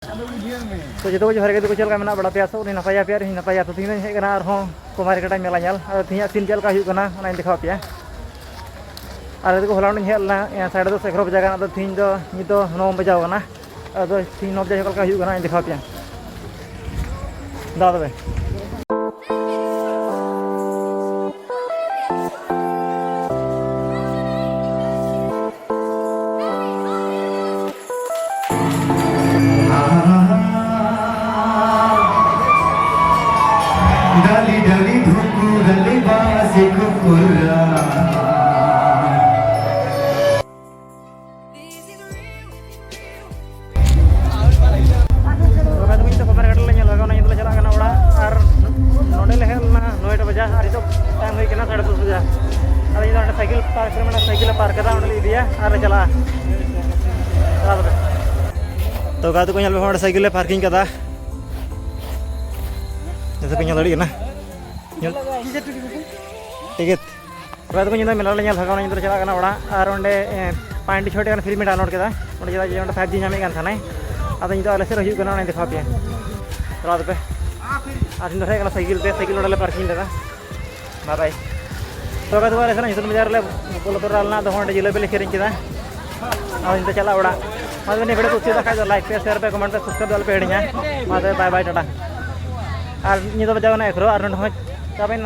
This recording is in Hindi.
तो जो जोहर के चलका मेना बड़ा पे सो नपाया पे नपाया तो तीन हेकना और कुमारी कटा मेला नेल तीन सीन चलका हुकना देखा पे और को हलाउन हेलना 10:30 बजे गाना तीन दो 9 बजावना अब 3 बजे चलका हुकना देखा पे दादा बे डाली डाली धुकु डाली बासे कुकुरा साइकिल पार्क चला तो गाते को साइकिल पार्किंग कदा जैसे पे लड़ी ना टिकट तो मेला भगवान चलना ओड़ा और अंडे 5 6 फ्री में डाउनलोड किया 5G नामे थाना अब इन आले से देखा पे चला पे आज हेकना साइकिल ओडे पार्किंग लगा बाय तो गाते आले से बजार बोलना तो जिलेबी खेरीन किया अब चला ओड़ा वीडियो को कुछ खा लाइक पे शेयर पे कमेंट पे सब्सक्राइब पे हिड़िया बाय बाय टाटा और निद बजावना 11 और चाबेन